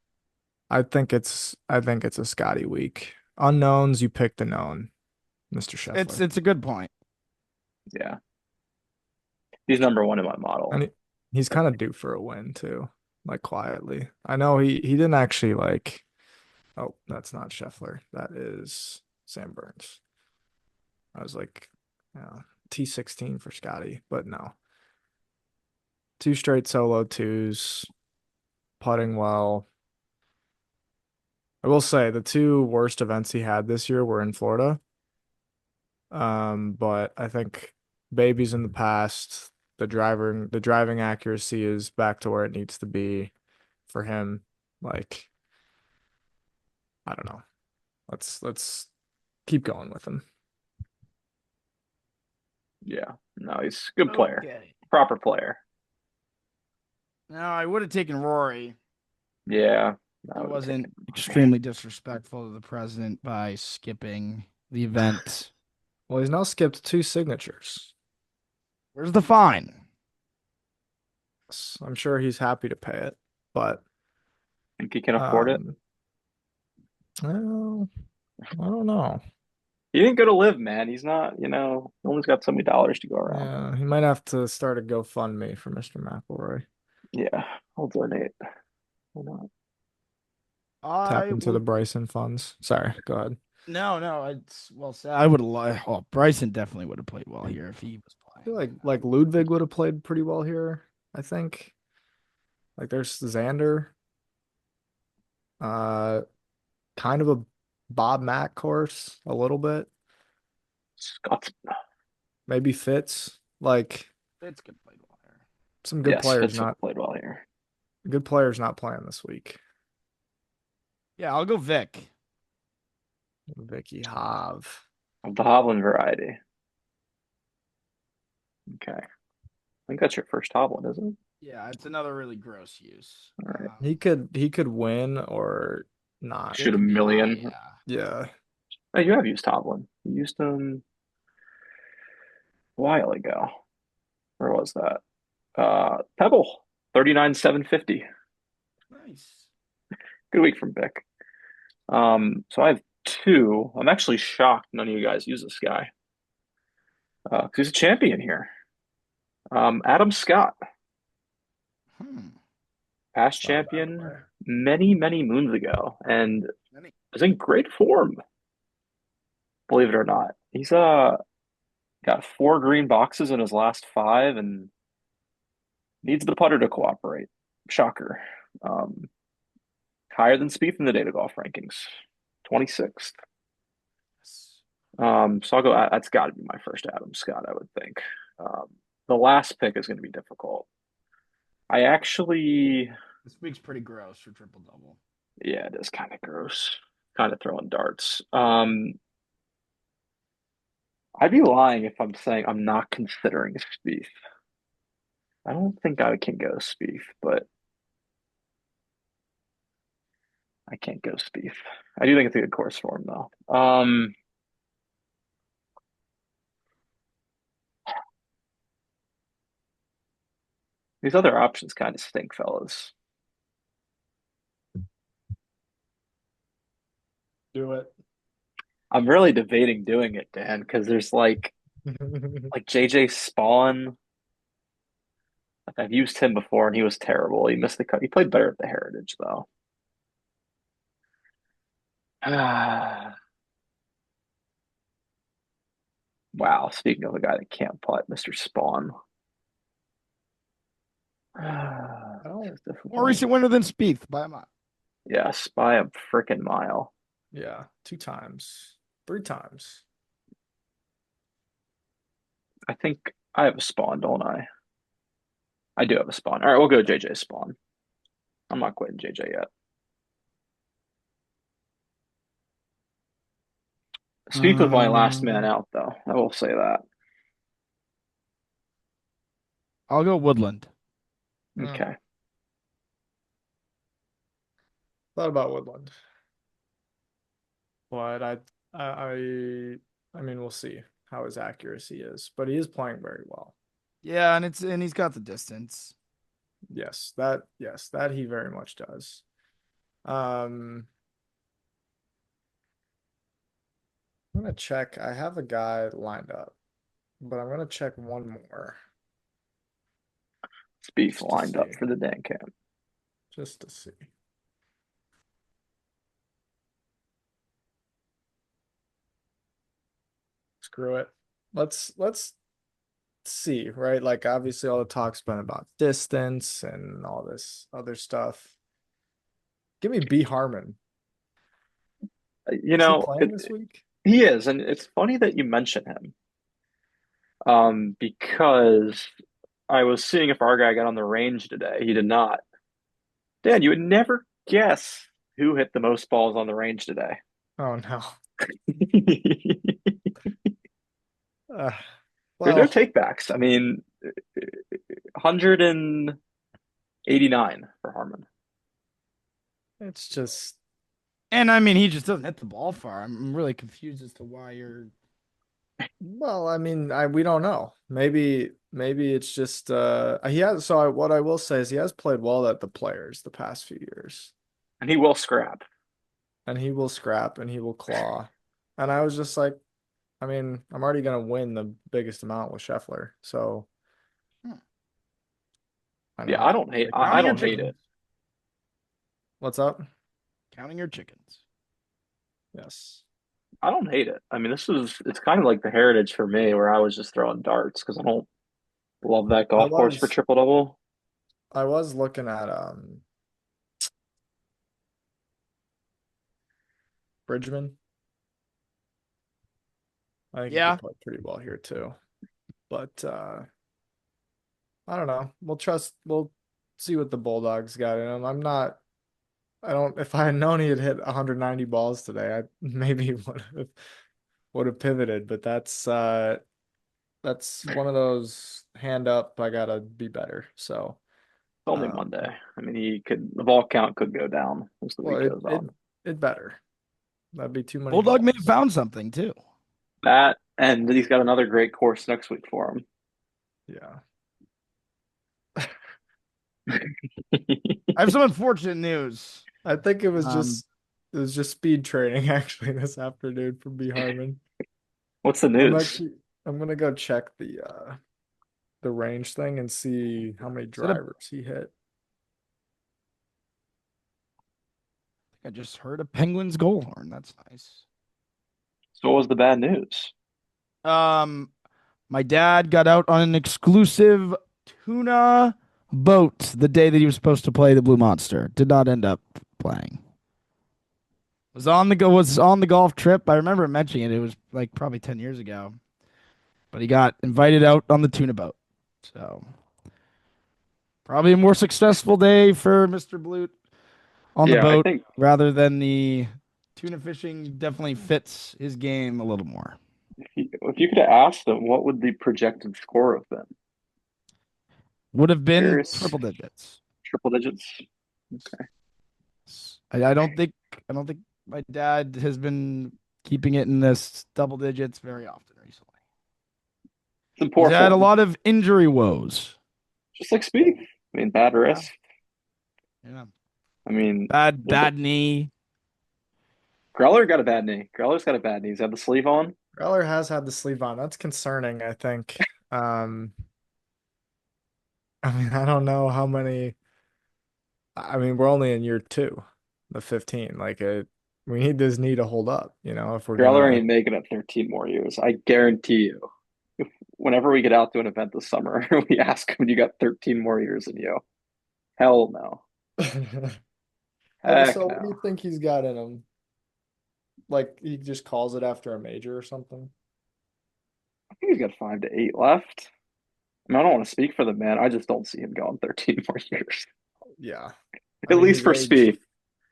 I think it's a Scotty week. Unknowns, you pick the known, Mr. Scheffler. It's a good point. Yeah. He's number one in my model. And he's kind of due for a win too, like quietly. I know he didn't actually like. Oh, that's not Scheffler. That is Sam Burns. I was like, yeah, T16 for Scotty, but no. Two straight solo twos, putting well. I will say the two worst events he had this year were in Florida. But I think baby's in the past. The driving accuracy is back to where it needs to be for him. Like, I don't know. Let's keep going with him. Yeah. No, he's a good player. Okay. Proper player. Now I would have taken Rory. Yeah. He wasn't extremely disrespectful to the president by skipping the event. Well, he's now skipped two signatures. Where's the fine? I'm sure he's happy to pay it, but Think he can afford it? Well, I don't know. He didn't go to live, man. He's not, no one's got so many dollars to go around. Yeah, he might have to start a GoFundMe for Mr. McElroy. Yeah, I'll donate. Hold on. Tap into the Bryson funds. Sorry, go ahead. No, it's well said. I would have. Oh, Bryson definitely would have played well here if he was I feel playing. like Ludwig would have played pretty well here, I think. Like there's Xander. Kind of a Bob Mack course, a little bit. Scotsman. Maybe Fitz. Like It's good played well here. some good players not played well here. good players not playing this week. Yeah, I'll go Vic. Vicky Hav. Of the Hovland variety. Okay. I think that's your first Hovland, isn't it? Yeah, it's another really gross use. All right. He could win or not. Shoot a million. Yeah. Yeah. Oh, you have used Hovland. You used him a while ago. Where was that? Pebble, 39,750. Nice. Good week from Vic. So I have two. I'm actually shocked none of you guys use this guy. 'Cause he's a champion here. Adam Scott, past champion many, many moons ago, and is in great form. Believe it or not, he's got 4 green boxes in his last 5, and needs the putter to cooperate. Shocker. Higher than Spieth in the data golf rankings, 26th. So I'll go. That's got to be my first Adam Scott, I would think. The last pick is going to be difficult. This week's pretty gross for triple double. Yeah, it is kind of gross. Kind of throwing darts. I'd be lying if I'm saying I'm not considering Spieth. I don't think I can go Spieth, but I can't go Spieth. I do think it's a good course for him, though. These other options kind of stink, fellas. Do it. I'm really debating doing it, Dan, because there's like JJ Spawn. Like I've used him before and he was terrible. He missed the cut. He played better at the Heritage though. Wow, speaking of a guy that can't putt, Mr. Spawn. More recent winner than Spieth by a mile. Yes, by a freaking mile. Yeah, 2 times. 3 times. I think I have a Spawn, don't I? I do have a Spawn. All right, we'll go JJ Spawn. I'm not quitting JJ yet. Spieth was my last man out, though. I will say that. I'll go Woodland. Okay. Thought about Woodland. But I mean we'll see how his accuracy is, but he is playing very well. Yeah, and he's got the distance. Yes, that he very much does. I'm gonna check. I have a guy lined up, but I'm gonna check one more Spieth just to lined up see. for the Dan Camp. Just to see. Screw it. Let's see, right? Like obviously all the talk's been about distance and all this other stuff. Give me B Harmon. You Is he know, playing this week? he is, and it's funny that you mention him, because I was seeing if our guy got on the range today. He did not. Dan, you would never guess who hit the most balls on the range today. Oh no. Uh, There are no well, takebacks. I mean, 189 for Harmon. it's just And I mean, he just doesn't hit the ball far. I'm really confused as to why you're. well, I mean, we don't know. Maybe it's just he has what I will say is he has played well at the Players the past few years. And he will scrap. And he will scrap and he will claw. And I was just like, I mean, I'm already gonna win the biggest amount with Scheffler. So Hmm. I Yeah, know. I Counting your don't hate chickens. it. What's up? Counting your chickens. Yes. I don't hate it. I mean, it's kind of like the Heritage for me where I was just throwing darts because I don't love that I golf course for was triple double. I was looking at Bridgman. I think he Yeah. could play pretty well here too. But I don't know. We'll see what the Bulldogs got in him. I don't if I had known he had hit 190 balls today, I maybe would have pivoted, but that's one of those hand up, I gotta be better. So It's only um Monday. I mean, the ball count could go down as the well week goes on. it better. That'd be too many Bulldog may have balls. found something too. That, and he's got another great course next week for him. Yeah. I have some unfortunate news. I think Um, it was just speed training actually this afternoon from B Harmon. What's the I'm news? actually I'm gonna go check the range thing and see how many is it a, drivers he hit. I just heard a Penguins goal horn. That's nice. So what was the bad news? Um, my dad got out on an exclusive tuna boat the day that he was supposed to play the Blue Monster. Did not end up playing. Was on the golf trip. I remember mentioning it. It was like probably 10 years ago. But he got invited out on the tuna boat. So probably a more successful day for Mr. Blute on the Yeah, I boat think rather than the tuna fishing definitely fits his game a little more. if you could have asked them, what would the projected score have been? Would have been Curious. triple digits. Triple digits. Okay. I don't think my dad has been keeping it in this double digits very often recently. It's in He's poor had a form. lot of injury woes. Just like Spieth. I mean, bad Yeah. wrist. Yeah. I mean, Bad knee. Greller got a bad knee. Greller's got a bad knee. He's had the sleeve on. Greller has had the sleeve on. That's concerning, I think. I mean, I don't know how many. I mean, we're only in year two, the 15. We need this knee to hold up, if we're Greller gonna. ain't making it 13 more years. I guarantee you. Whenever we get out to an event this summer, we ask him, you got 13 more years in you? Hell no. Heck So what do you no. think he's got in him? Like he just calls it after a major or something? I think he's got 5 to 8 left. I mean, I don't want to speak for the man. I just don't see him going 13 more years. Yeah. I At mean, least for Spieth.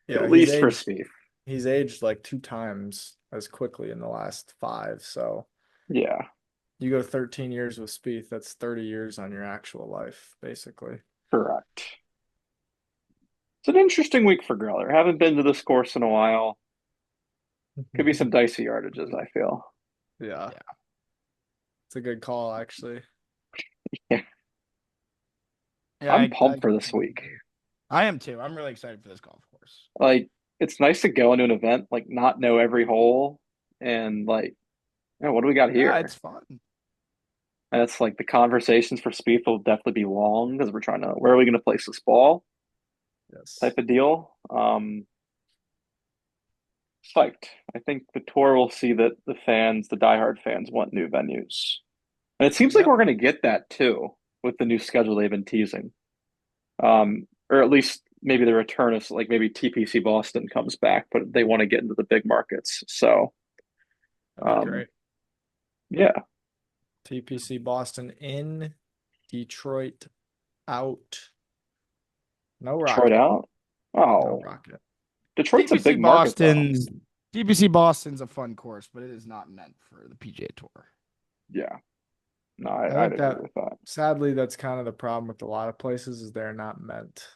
yeah, At least for Spieth. he's aged like two times as quickly in the last five. So Yeah, you go 13 years with Spieth, that's 30 years on your actual life, basically. correct. It's an interesting week for Greller. Haven't been to this course in a while. Could be some dicey yardages, I feel. Yeah, Yeah. it's a good call, actually. Yeah. Yeah, I'm pumped for this week. I am too. I'm really excited for this golf course. Like, it's nice to go into an event, like not know every hole and like, what do we got Yeah, here? it's fun. And it's like the conversations for Spieth will definitely be long because we're trying to, where are we going to place this ball Yes. type of deal. Psyched. I think the tour will see that the fans, the diehard fans, want new venues. And it seems like Yep. we're going to get that too with the new schedule they've been teasing. Or at least maybe the return of like maybe TPC Boston comes back, but they want to get into the big markets. So, That'd be um, great. yeah, TPC Boston in, Detroit out. No Detroit rocket. out. No Oh, rocket. Detroit's a TPC big market though. Boston's TPC Boston's a fun course, but it is not meant for the PGA Tour. Yeah, no, I I'd think agree that with that. sadly that's kind of the problem with a lot of places is they're not meant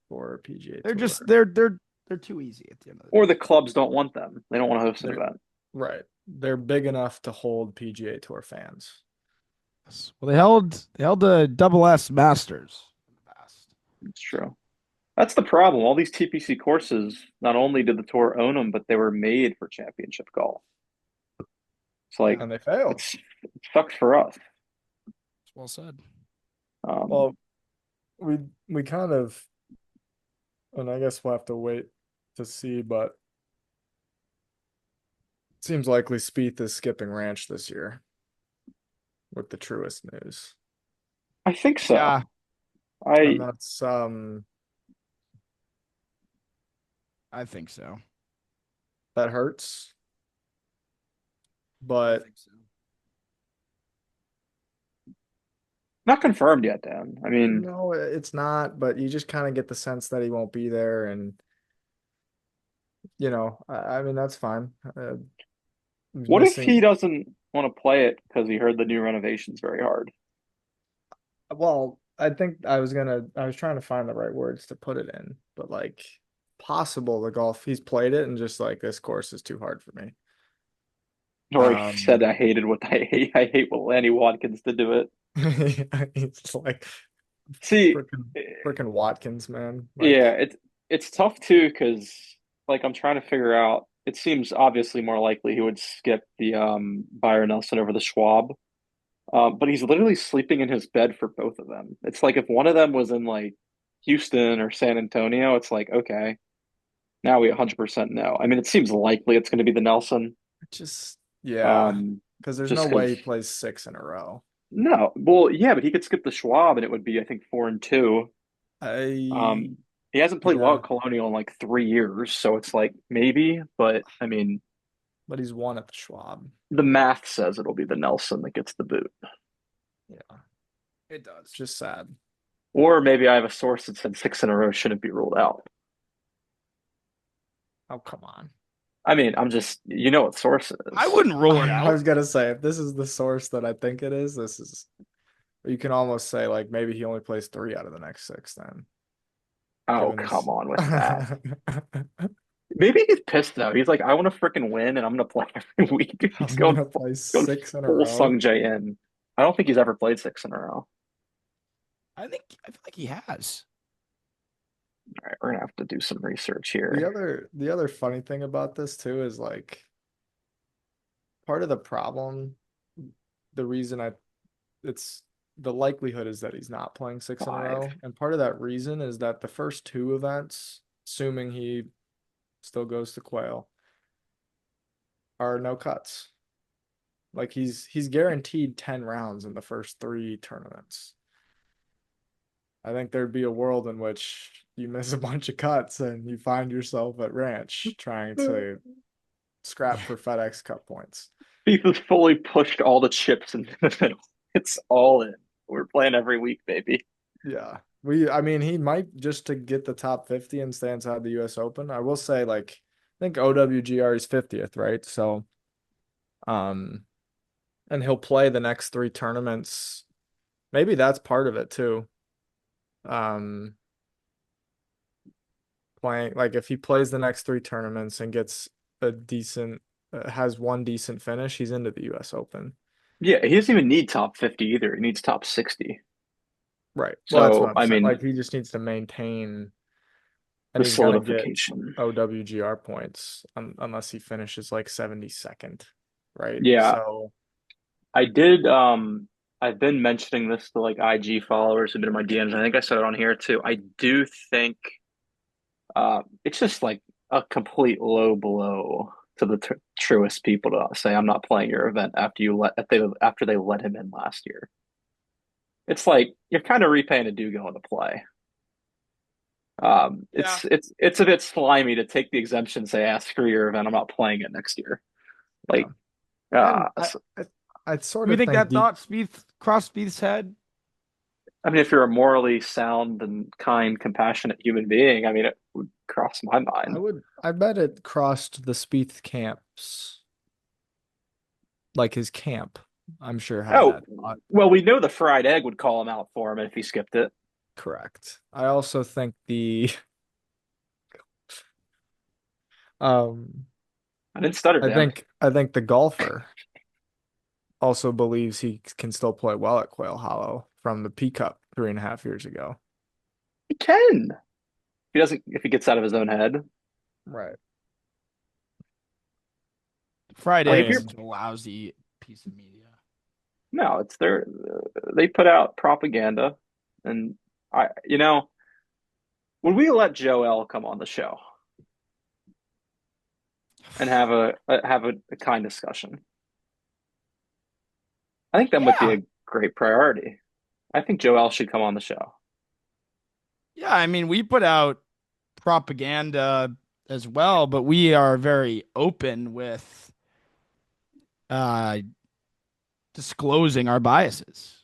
for PGA They're Tour. just they're too easy at the end of the Or day. the clubs don't want them. They don't want to host an They're event. right. They're big enough to hold PGA Tour fans. Well, they held the Double S Masters in the past. It's true. That's the problem. All these TPC courses, not only did the tour own them, but they were made for championship golf. It's like And they failed. it sucks for us. It's well said. Well, we kind of, and I guess we'll have to wait to see, but it seems likely Spieth is skipping ranch this year with the Truist news. I think so. Yeah, And I that's I think so. that hurts. I But think so. not confirmed yet, Dan. I mean, no, it's not, but you just kind of get the sense that he won't be there and I mean that's fine. He's what if he missing. doesn't want to play it because he heard the new renovation's very hard? Well, I think I was trying to find the right words to put it in, but like possible the golf he's played it and just like this course is too hard for me. Or he said, Um, "I hated what I hate. I hate what Lanny Watkins did to it." it's like See, freaking Watkins, man. yeah, Like, it's tough too because like I'm trying to figure out. It seems obviously more likely he would skip the Byron Nelson over the Schwab. But he's literally sleeping in his bed for both of them. It's like if one of them was in like Houston or San Antonio, it's like, okay, now we 100% know. I mean, it seems likely it's going to be the Nelson. just yeah, Um, because there's no just way because he plays six in a row. no, well, yeah, but he could skip the Schwab and it would be, I think, 4-2. I Um, he hasn't played well Yeah, at Colonial in like 3 years, so it's like maybe, but I mean, but he's won at the Schwab. the math says it'll be the Nelson that gets the boot. Yeah, It does. just sad. Or maybe I have a source that said 6 in a row shouldn't be ruled out. Oh, come on. I mean, I'm just, you know what source it I is. wouldn't rule it I was out. gonna say if this is the source that I think it is, this is you can almost say like maybe he only plays 3 out of the next 6 then. Oh, Given come this. on with that. Maybe he's pissed though. He's like, I want to freaking win and I'm gonna play every week. He's I'm going, gonna play going 6 in a full row. Sung J in. I don't think he's ever played 6 in a row. I feel like he has. All right, we're gonna have to do some research The here. other funny thing about this too is like part of the problem, the reason it's the likelihood is that he's not playing 6 in a 5. row. And part of that reason is that the first 2 events, assuming he still goes to Quail, are no cuts. Like he's guaranteed 10 rounds in the first 3 tournaments. I think there'd be a world in which you miss a bunch of cuts and you find yourself at ranch trying to scrap for FedEx Cup points. Beef has fully pushed all the chips into the middle. It's all in. We're playing every week, baby. Yeah. I mean, he might just to get the top 50 and stay inside the US Open. I will say, like, I think OWGR is 50th, right? So, and he'll play the next 3 tournaments. Maybe that's part of it too. Um, Playing like if he plays the next 3 tournaments and gets a decent, has one decent finish, he's into the US Open. Yeah, he doesn't even need top 50 either. He needs top 60. Right. Well, that's what So, I'm I saying. mean, Like he just needs to maintain, and the he's gonna get solidification. OWGR points unless he finishes like 72nd, right? Yeah, So I did. I've been mentioning this to like IG followers who've been in my DMs. I think I said it on here too. I do think it's just like a complete low blow to the truest people to say I'm not playing your event after they let him in last year. It's like you're kind of repaying a due going to play. Yeah. It's a bit slimy to take the exemption and say, "Ah, screw your event. I'm not playing it next year." yeah, Like, and I so, I, I sort Do we of think think that thought Spieth crossed Spieth's head? I mean, if you're a morally sound and kind, compassionate human being, I mean, it would cross my mind. I bet it crossed the Spieth camps, like his camp. I'm sure had Oh, that thought. well, we know the fried egg would call him out for him if he skipped it. Correct. I also think the um I didn't stutter, Dan. I think the golfer also believes he can still play well at Quail Hollow from the P Cup 3.5 years ago. He can. If he gets out of his own head. Right. Fried I mean, if egg you're is a lousy piece of media. no, it's their they put out propaganda, and would we let Joel come on the show and have a kind discussion? I think that might be Yeah. a great priority. I think Joel should come on the show. Yeah, I mean, we put out propaganda as well, but we are very open with uh disclosing our biases.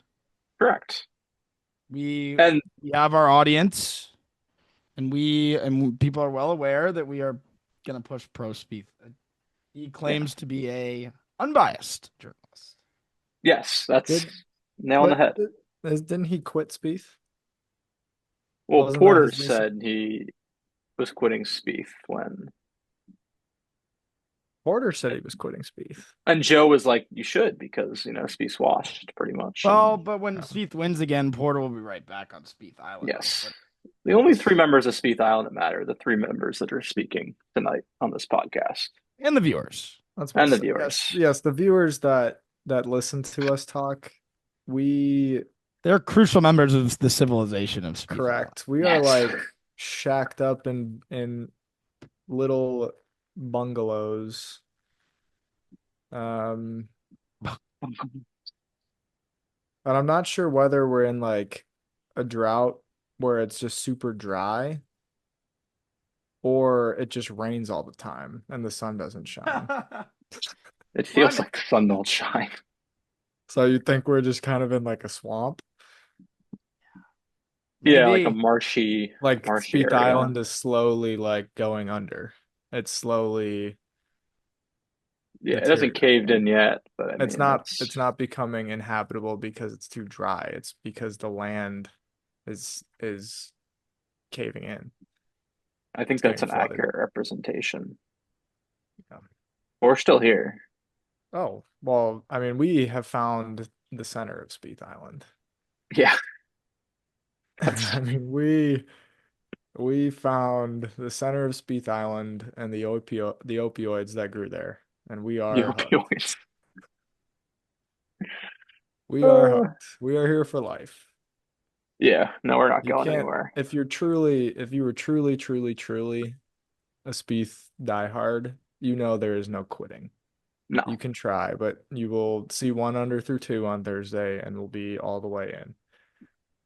Correct. We And we have our audience, and people are well aware that we are gonna push pro Spieth. He yeah, claims to be a unbiased journalist. yes, that's Did nail on the but head. didn't he quit Spieth? Well, Wasn't that Porter his reason? said he was quitting Spieth when, Porter said he was quitting Spieth. and Joe was like, "You should because Spieth's washed pretty much." Well, And but when Yeah. Spieth wins again, Porter will be right back on Spieth Island. yes, But the only three members of Spieth Island that matter are the three members that are speaking tonight on this podcast and the viewers, That's well and the said. Yes, viewers. yes, the viewers that listen to us talk, we they're crucial members of the civilization of Spieth Island. correct. We are Yes. like shacked up in little bungalows. Um, and I'm not sure whether we're in like a drought where it's just super dry or it just rains all the time and the sun doesn't shine. It feels Fun. like the sun don't shine. So you think we're just kind of in like a swamp? Yeah, like a Maybe. Like marshy Spieth area. Island is slowly like going under. It's slowly Yeah, it hasn't caved deteriorating. in yet, but I mean, It's not becoming inhabitable because it's too dry. It's because the land is caving in. I It's think that's getting an flooded. accurate representation. Yeah. We're still here. Oh, well, I mean, we have found the center of Spieth Island. Yeah, I mean, we found the center of Spieth Island and the opioids that grew there, and we the are hooked. opioids. We are hooked. We are here for life. Yeah, no, we're not You going can't anywhere. if you were truly a Spieth diehard, you know there is no quitting. No, You can try, but you will see 1 under through 2 on Thursday and will be all the way in.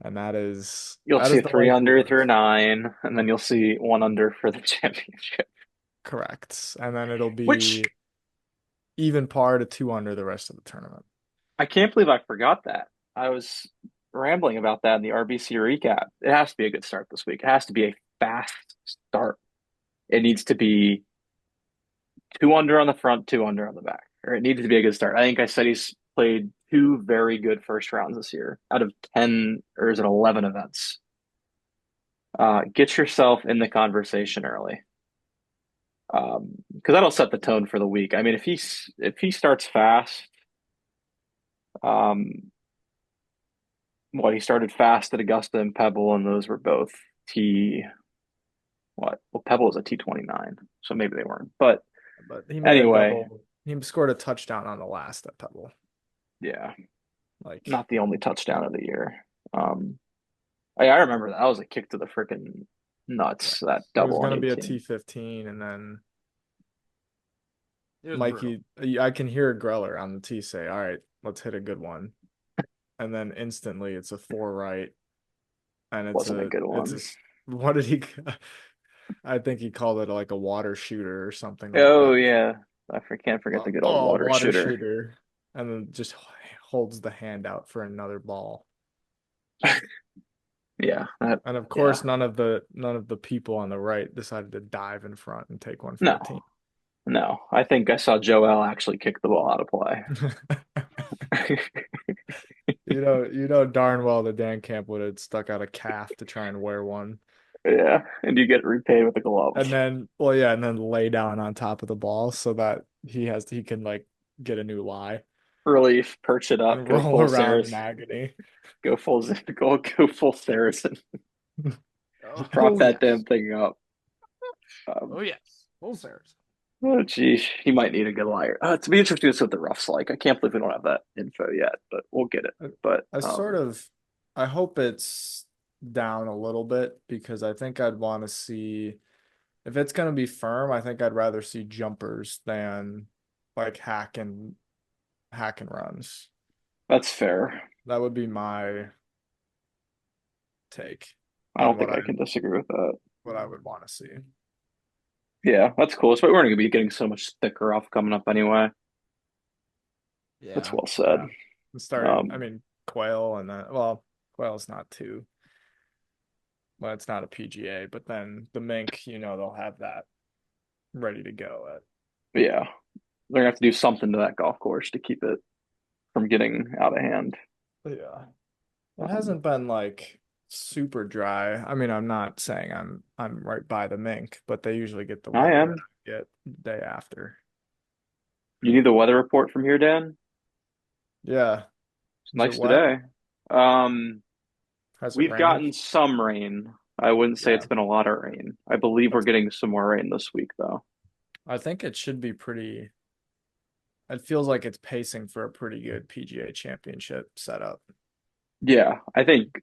And you'll that see is a the three life we under live. through 9, and then you'll see 1 under for the championship. Correct. And then it'll Which be even par to 2 under the rest of the tournament. I can't believe I forgot that. I was rambling about that in the RBC recap. It has to be a good start this week. It has to be a fast start. It needs to be 2 under on the front, 2 under on the back, or it needed to be a good start. I think I said he's played 2 very good first rounds this year out of 10, or is it 11 events? Get yourself in the conversation early, because that'll set the tone for the week. I mean, if he starts fast, um, Well, he started fast at Augusta and Pebble, and those were both T what? Well, Pebble was a T29, so maybe they weren't. But But he made a anyway, double. He scored a touchdown on the last at Pebble. yeah, Like not the only touchdown of the year. I remember that was a kick to the freaking yeah. nuts, that It was double on gonna be a 18. T15, and then It was brutal. Mikey, I can hear Greller on the tee say, "All right, let's hit a good one," and then instantly it's a 4 right, and Wasn't a good one. what did he? I think he called it like a water shooter or something like Oh that. yeah, can't forget the good old Oh, water water shooter. shooter, and then just holds the hand out for another ball. Yeah, And of yeah. course, none of the people on the right decided to dive in front and take one for the No, team. no. I think I saw Joel actually kick the ball out of play. You know darn well that Dan Camp would have stuck out a calf to try and wear one. Yeah, and you get repaid with a glove. And then, well, yeah, and then lay down on top of the ball so that he can like get a new lie Relief, perch it up, and go roll full around in Saracen, agony. go full Saracen. Prop Oh that damn yes. thing up. Oh yes. Full Saracen. Oh geez, he might need a good liar. It's be interesting to see what the rough's like. I can't believe we don't have that info yet, but we'll get it. I, But I sort of I hope it's down a little bit because I think I'd want to see if it's going to be firm, I think I'd rather see jumpers than like hack and runs. that's fair. That would be my take I on don't think I can disagree with that. what I would want to see. Yeah, that's cool. So we're going to be getting so much thicker off coming up anyway. That's Yeah. well said. Yeah. Starting, I Um, mean, Quail and then well, Quail's not too well, it's not a PGA, but then the Mink, they'll have that ready to go at yeah, they're gonna have to do something to that golf course to keep it from getting out of hand. yeah. It Um, hasn't been like super dry. I mean, I'm not saying I'm right by the Mink, but they usually get the I weather that am. I get the day after. You need the weather report from here, Dan? Yeah. It's Is it nice wet? today. Um, Has it we've rained? gotten some rain. I wouldn't say Yeah. it's been a lot of rain. I believe we're That's getting some more rain this week, though. I think it should be pretty it feels like it's pacing for a pretty good PGA championship setup. Yeah, I think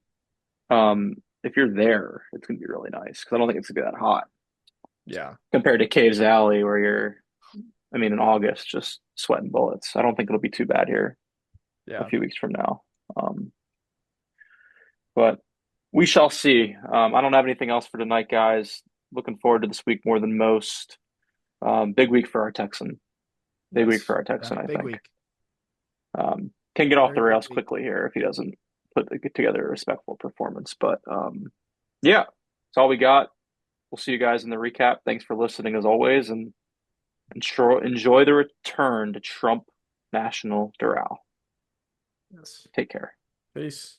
if you're there, it's gonna be really nice because I don't think it's gonna be that hot Yeah. compared to Caves Alley where in August, just sweating bullets. I don't think it'll be too bad here a Yeah. few weeks from now. Um, but we shall see. I don't have anything else for tonight, guys. Looking forward to this week more than most. Big week for our Texan. Big week Yes. for our Yeah. Texan, I Big think. week. Can get off the Very big rails week. quickly here if he doesn't get together a respectful performance. But yeah, that's all we got. We'll see you guys in the recap. Thanks for listening as always, and enjoy the return to Trump National Doral. Yes. Take care. Peace.